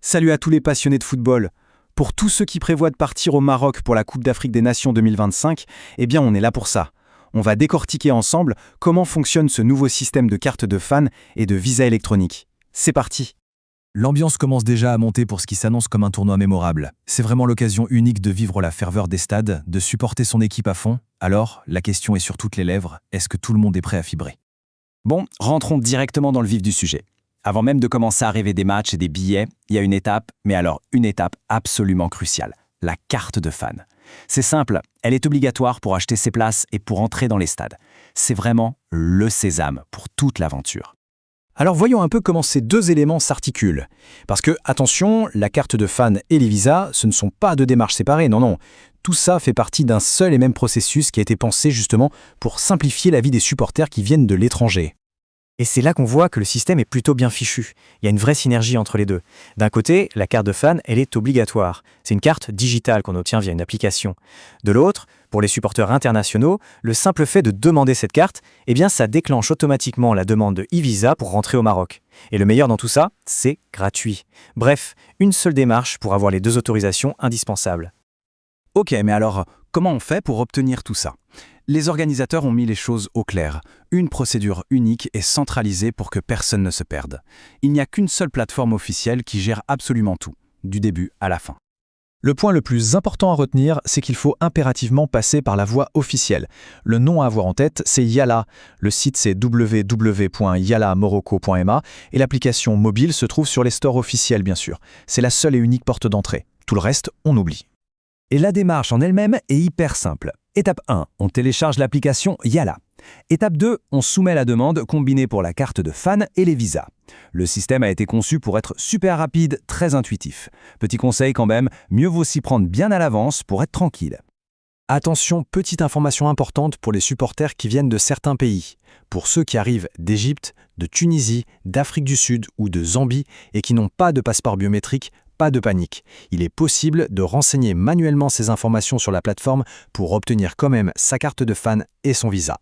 Salut à tous les passionnés de football. Pour tous ceux qui prévoient de partir au Maroc pour la Coupe d'Afrique des Nations 2025, eh bien on est là pour ça. On va décortiquer ensemble comment fonctionne ce nouveau système de cartes de fans et de visa électronique. C'est parti. L'ambiance commence déjà à monter pour ce qui s'annonce comme un tournoi mémorable. C'est vraiment l'occasion unique de vivre la ferveur des stades, de supporter son équipe à fond. Alors, la question est sur toutes les lèvres, est-ce que tout le monde est prêt à fibrer? Bon, rentrons directement dans le vif du sujet. Avant même de commencer à rêver des matchs et des billets, il y a une étape, mais alors une étape absolument cruciale, la carte de fan. C'est simple, elle est obligatoire pour acheter ses places et pour entrer dans les stades. C'est vraiment le sésame pour toute l'aventure. Alors voyons un peu comment ces deux éléments s'articulent. Parce que, attention, la carte de fan et les visas, ce ne sont pas deux démarches séparées, non. Tout ça fait partie d'un seul et même processus qui a été pensé justement pour simplifier la vie des supporters qui viennent de l'étranger. Et c'est là qu'on voit que le système est plutôt bien fichu. Il y a une vraie synergie entre les deux. D'un côté, la carte de fan, elle est obligatoire. C'est une carte digitale qu'on obtient via une application. De l'autre, pour les supporters internationaux, le simple fait de demander cette carte, eh bien ça déclenche automatiquement la demande de e-visa pour rentrer au Maroc. Et le meilleur dans tout ça, c'est gratuit. Bref, une seule démarche pour avoir les deux autorisations indispensables. Ok, mais alors, comment on fait pour obtenir tout ça? Les organisateurs ont mis les choses au clair. Une procédure unique et centralisée pour que personne ne se perde. Il n'y a qu'une seule plateforme officielle qui gère absolument tout, du début à la fin. Le point le plus important à retenir, c'est qu'il faut impérativement passer par la voie officielle. Le nom à avoir en tête, c'est Yalla. Le site, c'est www.yallamorocco.ma et l'application mobile se trouve sur les stores officiels, bien sûr. C'est la seule et unique porte d'entrée. Tout le reste, on oublie. Et la démarche en elle-même est hyper simple. Étape 1, on télécharge l'application Yalla. Étape 2, on soumet la demande combinée pour la carte de fan et les visas. Le système a été conçu pour être super rapide, très intuitif. Petit conseil quand même, mieux vaut s'y prendre bien à l'avance pour être tranquille. Attention, petite information importante pour les supporters qui viennent de certains pays. Pour ceux qui arrivent d'Égypte, de Tunisie, d'Afrique du Sud ou de Zambie et qui n'ont pas de passeport biométrique, pas de panique. Il est possible de renseigner manuellement ces informations sur la plateforme pour obtenir quand même sa carte de fan et son visa.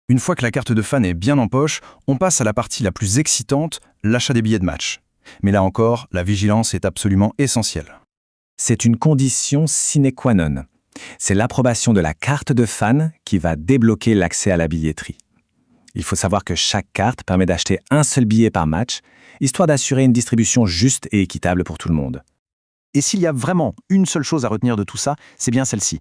Une fois que la carte de fan est bien en poche, on passe à la partie la plus excitante, l'achat des billets de match. Mais là encore, la vigilance est absolument essentielle. C'est une condition sine qua non. C'est l'approbation de la carte de fan qui va débloquer l'accès à la billetterie. Il faut savoir que chaque carte permet d'acheter un seul billet par match, histoire d'assurer une distribution juste et équitable pour tout le monde. Et s'il y a vraiment une seule chose à retenir de tout ça, c'est bien celle-ci.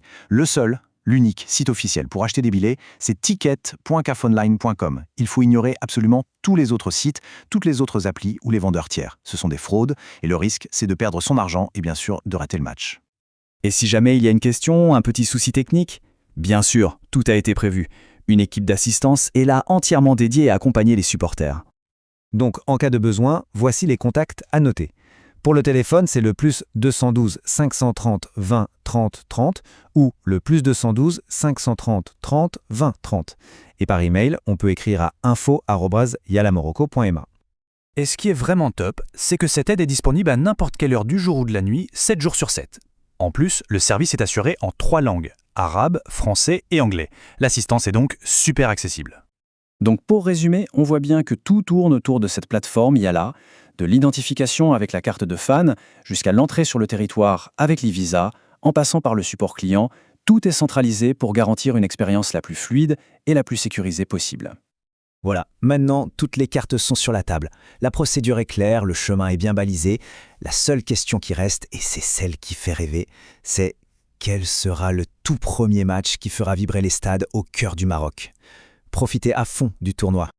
L'unique site officiel pour acheter des billets, c'est ticket.cafonline.com. Il faut ignorer absolument tous les autres sites, toutes les autres applis ou les vendeurs tiers. Ce sont des fraudes et le risque, c'est de perdre son argent et bien sûr de rater le match. Et si jamais il y a une question, un petit souci technique? Bien sûr, tout a été prévu. Une équipe d'assistance est là entièrement dédiée à accompagner les supporters. Donc, en cas de besoin, voici les contacts à noter. Pour le téléphone, c'est le plus 212 530 20 30 30 ou le plus 212 530 30 20 30. Et par email, on peut écrire à info@yallamorocco.ma. Et ce qui est vraiment top, c'est que cette aide est disponible à n'importe quelle heure du jour ou de la nuit, 7 jours sur 7. En plus, le service est assuré en 3 langues, arabe, français et anglais. L'assistance est donc super accessible. Donc pour résumer, on voit bien que tout tourne autour de cette plateforme Yalla, de l'identification avec la carte de fan jusqu'à l'entrée sur le territoire avec l'e-visa, en passant par le support client, tout est centralisé pour garantir une expérience la plus fluide et la plus sécurisée possible. Voilà, maintenant toutes les cartes sont sur la table. La procédure est claire, le chemin est bien balisé. La seule question qui reste, et c'est celle qui fait rêver, c'est quel sera le tout premier match qui fera vibrer les stades au cœur du Maroc? Profitez à fond du tournoi.